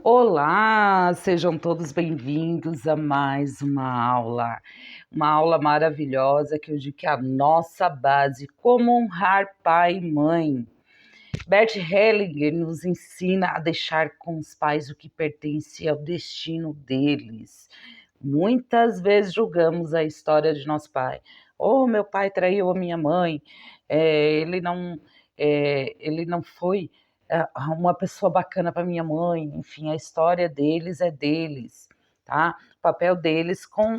Olá, sejam todos bem-vindos a mais uma aula maravilhosa que eu digo que é a nossa base, como honrar pai e mãe. Bert Hellinger nos ensina a deixar com os pais o que pertence ao destino deles. Muitas vezes julgamos a história de nosso pai. Oh, meu pai traiu a minha mãe, ele não foi uma pessoa bacana para minha mãe. Enfim, a história deles é deles, tá? O papel deles com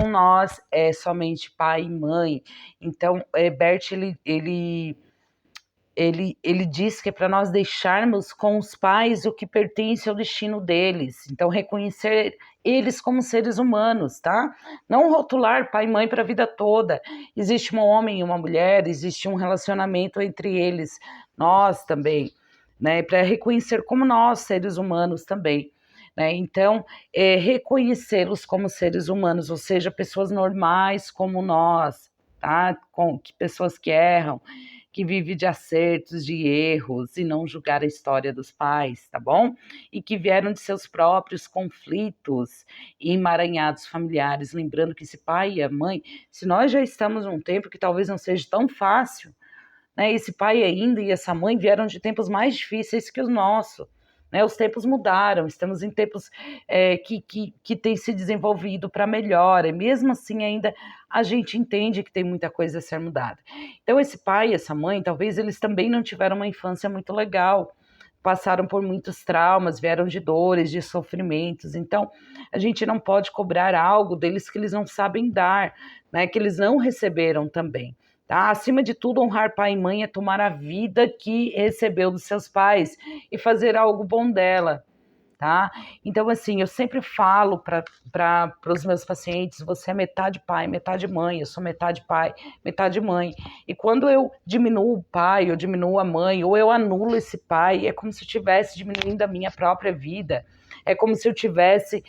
nós é somente pai e mãe. Então, Bert, ele diz que é para nós deixarmos com os pais o que pertence ao destino deles. Então, reconhecer eles como seres humanos, tá? Não rotular pai e mãe para a vida toda. Existe um homem e uma mulher, existe um relacionamento entre eles, nós também, né? Para reconhecer como nós, seres humanos também. Né? Então, reconhecê-los como seres humanos, ou seja, pessoas normais como nós, tá? Pessoas que erram, que vive de acertos, de erros, e não julgar a história dos pais, tá bom? E que vieram de seus próprios conflitos e emaranhados familiares, lembrando que esse pai e a mãe, se nós já estamos num tempo que talvez não seja tão fácil, né? Esse pai ainda e essa mãe vieram de tempos mais difíceis que os nossos. Né, os tempos mudaram, estamos em tempos que tem se desenvolvido para melhor, e mesmo assim ainda a gente entende que tem muita coisa a ser mudada. Então esse pai e essa mãe, talvez eles também não tiveram uma infância muito legal, passaram por muitos traumas, vieram de dores, de sofrimentos, então a gente não pode cobrar algo deles que eles não sabem dar, né, que eles não receberam também. Tá? Acima de tudo, honrar pai e mãe é tomar a vida que recebeu dos seus pais e fazer algo bom dela, tá? Então, assim, eu sempre falo para os meus pacientes, você é metade pai, metade mãe, eu sou metade pai, metade mãe. E quando eu diminuo o pai, eu diminuo a mãe, ou eu anulo esse pai, é como se eu estivesse diminuindo a minha própria vida. É como se eu estivesse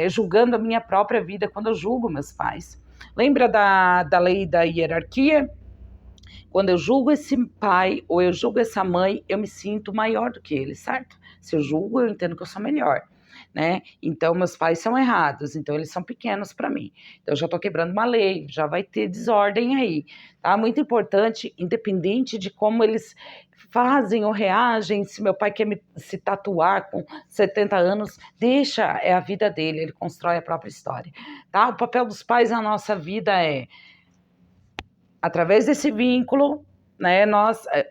julgando a minha própria vida quando eu julgo meus pais. Lembra da lei da hierarquia? Quando eu julgo esse pai ou eu julgo essa mãe, eu me sinto maior do que ele, certo? Se eu julgo, eu entendo que eu sou melhor, né? Então, meus pais são errados, então eles são pequenos para mim. Então, eu já estou quebrando uma lei, já vai ter desordem aí, tá? Muito importante, independente de como eles fazem ou reagem, se meu pai quer se tatuar com 70 anos, deixa, é a vida dele, ele constrói a própria história, tá? O papel dos pais na nossa vida é, através desse vínculo, né,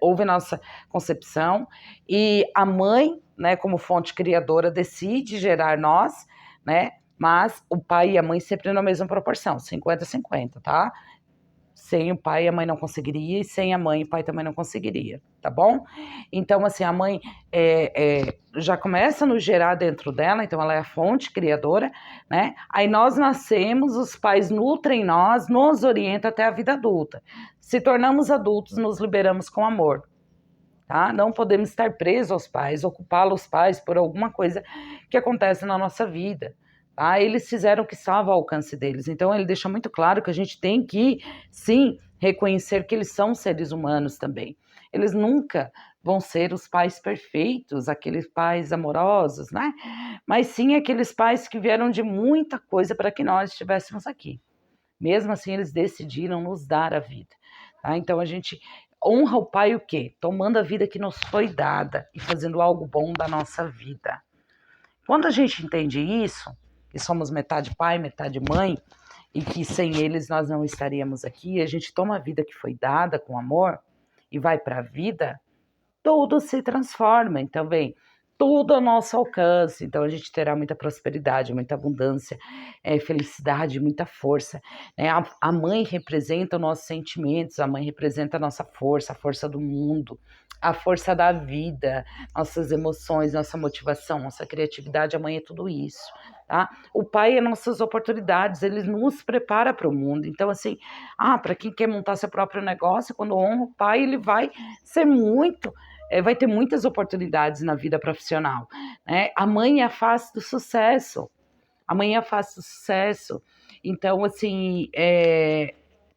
houve nossa concepção, e a mãe, né, como fonte criadora, decide gerar nós, né, mas o pai e a mãe sempre na mesma proporção, 50-50, tá? Sem o pai, a mãe não conseguiria, e sem a mãe, o pai também não conseguiria, tá bom? Então, assim, a mãe já começa a nos gerar dentro dela, então ela é a fonte criadora, né? Aí nós nascemos, os pais nutrem nós, nos orientam até a vida adulta. Se tornamos adultos, nos liberamos com amor, tá? Não podemos estar presos aos pais, ocupá-los pais por alguma coisa que acontece na nossa vida. Tá? Eles fizeram o que estava ao alcance deles. Então, ele deixa muito claro que a gente tem que, sim, reconhecer que eles são seres humanos também. Eles nunca vão ser os pais perfeitos, aqueles pais amorosos, né? Mas sim aqueles pais que vieram de muita coisa para que nós estivéssemos aqui. Mesmo assim, eles decidiram nos dar a vida. Tá? Então, a gente honra o pai o quê? Tomando a vida que nos foi dada e fazendo algo bom da nossa vida. Quando a gente entende isso, que somos metade pai, metade mãe, e que sem eles nós não estaríamos aqui, a gente toma a vida que foi dada com amor e vai para a vida, tudo se transforma. Então, vem tudo ao nosso alcance. Então, a gente terá muita prosperidade, muita abundância, felicidade, muita força. Né? A mãe representa os nossos sentimentos, a mãe representa a nossa força, a força do mundo, a força da vida, nossas emoções, nossa motivação, nossa criatividade. A mãe é tudo isso. Tá? O pai é nossas oportunidades, ele nos prepara para o mundo. Então, assim, para quem quer montar seu próprio negócio, quando honra o pai, ele vai ser vai ter muitas oportunidades na vida profissional. Né? A mãe é a face do sucesso. A mãe é a face do sucesso. Então, assim,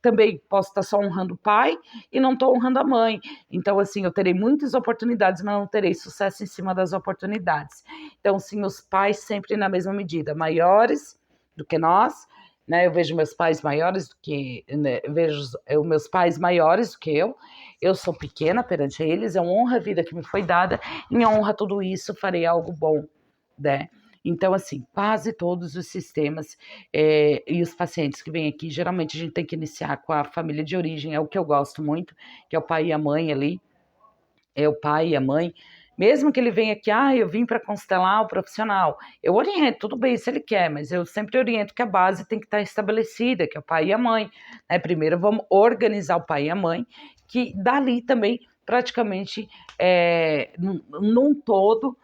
também posso estar só honrando o pai e não estou honrando a mãe. Então, assim, eu terei muitas oportunidades, mas não terei sucesso em cima das oportunidades. Então, sim, os pais sempre na mesma medida, maiores do que nós, né? Eu vejo meus pais maiores do que, né? Eu vejo meus pais maiores do que eu sou pequena perante eles, é uma honra a vida que me foi dada, em honra a tudo isso, farei algo bom, né? Então, assim, quase todos os sistemas e os pacientes que vêm aqui, geralmente a gente tem que iniciar com a família de origem, é o que eu gosto muito, que é o pai e a mãe ali, é o pai e a mãe. Mesmo que ele venha aqui, eu vim para constelar o profissional, eu oriento, tudo bem se ele quer, mas eu sempre oriento que a base tem que estar estabelecida, que é o pai e a mãe, né? Primeiro vamos organizar o pai e a mãe, que dali também praticamente num todo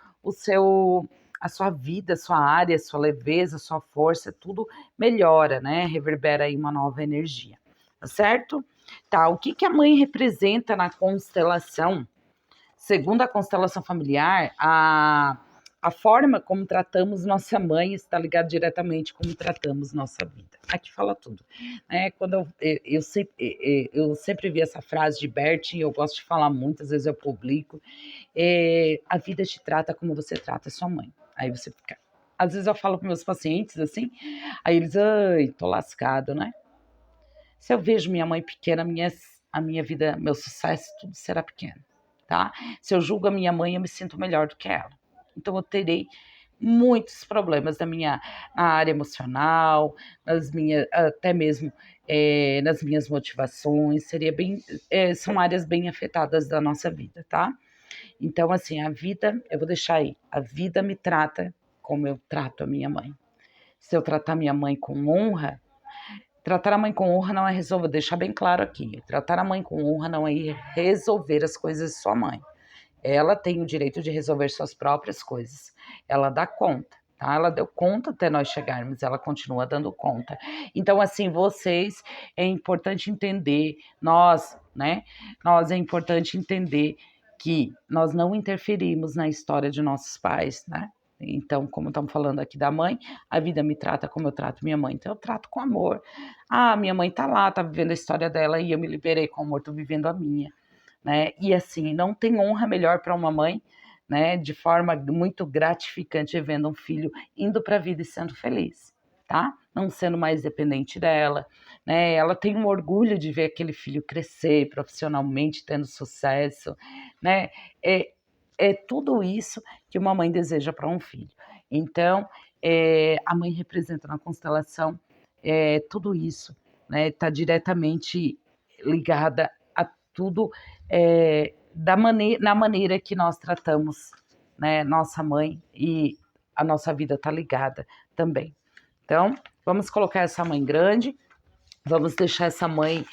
a sua vida, a sua área, a sua leveza, a sua força, tudo melhora, né? Reverbera aí uma nova energia, tá certo? Tá, o que a mãe representa na constelação? Segundo a constelação familiar, a forma como tratamos nossa mãe está ligada diretamente como tratamos nossa vida. Aqui fala tudo. Quando eu sempre vi essa frase de Bert, e eu gosto de falar muitas vezes eu publico, a vida te trata como você trata a sua mãe. Aí você fica... Às vezes eu falo para meus pacientes assim, aí eles, ai, tô lascado, né? Se eu vejo minha mãe pequena, a minha vida, meu sucesso, tudo será pequeno, tá? Se eu julgo a minha mãe, eu me sinto melhor do que ela. Então eu terei muitos problemas na área emocional, até mesmo nas minhas motivações, são áreas bem afetadas da nossa vida, tá? Então, assim, a vida, eu vou deixar aí, a vida me trata como eu trato a minha mãe. Se eu tratar minha mãe com honra, tratar a mãe com honra não é resolver, deixar bem claro aqui, tratar a mãe com honra não é ir resolver as coisas de sua mãe. Ela tem o direito de resolver suas próprias coisas. Ela dá conta, tá? Ela deu conta até nós chegarmos, ela continua dando conta. Então, assim, vocês, é importante entender, né? Nós é importante entender que nós não interferimos na história de nossos pais, né? Então, como estamos falando aqui da mãe, a vida me trata como eu trato minha mãe. Então, eu trato com amor. Minha mãe tá lá, tá vivendo a história dela e eu me liberei com amor, tô vivendo a minha, né? E assim, não tem honra melhor para uma mãe, né? De forma muito gratificante vendo um filho indo para a vida e sendo feliz, tá? Não sendo mais dependente dela, né? Ela tem um orgulho de ver aquele filho crescer profissionalmente, tendo sucesso, né? É tudo isso que uma mãe deseja para um filho. Então, a mãe representa na constelação tudo isso, né? Está diretamente ligada a tudo na maneira que nós tratamos, né, nossa mãe, e a nossa vida está ligada também. Então, vamos colocar essa mãe grande, vamos deixar essa mãe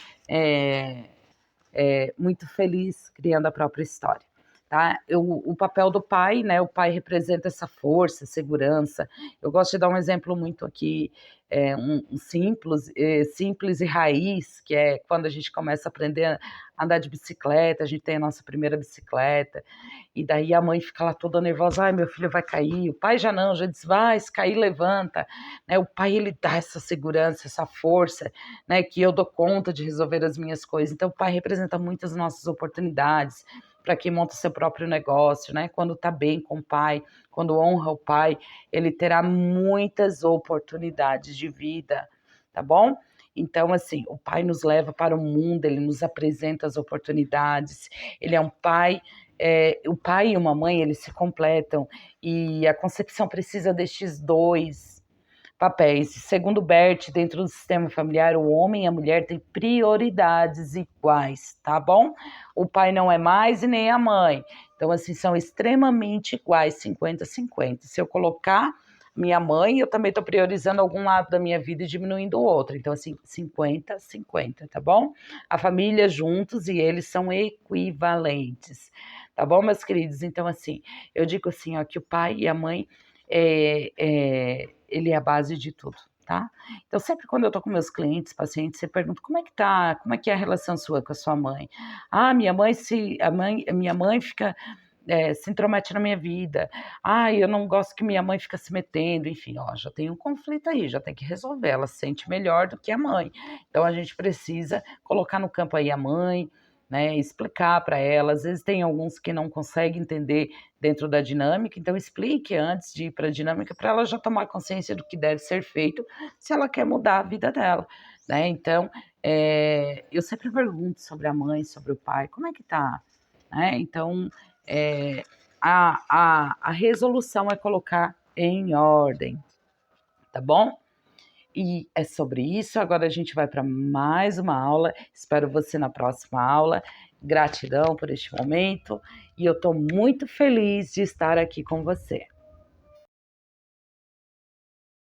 muito feliz criando a própria história. Tá? O papel do pai, né? O pai representa essa força, segurança. Eu gosto de dar um exemplo muito aqui, simples e raiz, que é quando a gente começa a aprender a andar de bicicleta, a gente tem a nossa primeira bicicleta, e daí a mãe fica lá toda nervosa, ai, meu filho vai cair, o pai já não, já diz, vai, se cair, levanta, né? O pai, ele dá essa segurança, essa força, né? Que eu dou conta de resolver as minhas coisas. Então, o pai representa muitas nossas oportunidades, para quem monta seu próprio negócio, né? Quando tá bem com o pai, quando honra o pai, ele terá muitas oportunidades de vida, tá bom? Então, assim, o pai nos leva para o mundo, ele nos apresenta as oportunidades, ele é um pai, o pai e uma mãe, eles se completam, e a concepção precisa destes dois papéis. Segundo Bert, dentro do sistema familiar, o homem e a mulher têm prioridades iguais, tá bom? O pai não é mais e nem a mãe. Então, assim, são extremamente iguais, 50-50. Se eu colocar minha mãe, eu também estou priorizando algum lado da minha vida e diminuindo o outro. Então, assim, 50-50, tá bom? A família juntos e eles são equivalentes, tá bom, meus queridos? Então, assim, eu digo assim, ó, que o pai e a mãe ele é a base de tudo, tá? Então, sempre quando eu tô com meus clientes, pacientes, você pergunta como é que tá, como é que é a relação sua com a sua mãe? Minha mãe fica se intromete na minha vida. Eu não gosto que minha mãe fica se metendo, enfim, ó, já tem um conflito aí, já tem que resolver. Ela se sente melhor do que a mãe. Então a gente precisa colocar no campo aí a mãe, né, explicar para ela. Às vezes tem alguns que não conseguem entender dentro da dinâmica, então explique antes de ir para a dinâmica para ela já tomar consciência do que deve ser feito se ela quer mudar a vida dela, né? Então, eu sempre pergunto sobre a mãe, sobre o pai, como é que tá? Né? Então, a resolução é colocar em ordem, tá bom? E é sobre isso. Agora a gente vai para mais uma aula. Espero você na próxima aula. Gratidão por este momento. E eu estou muito feliz de estar aqui com você.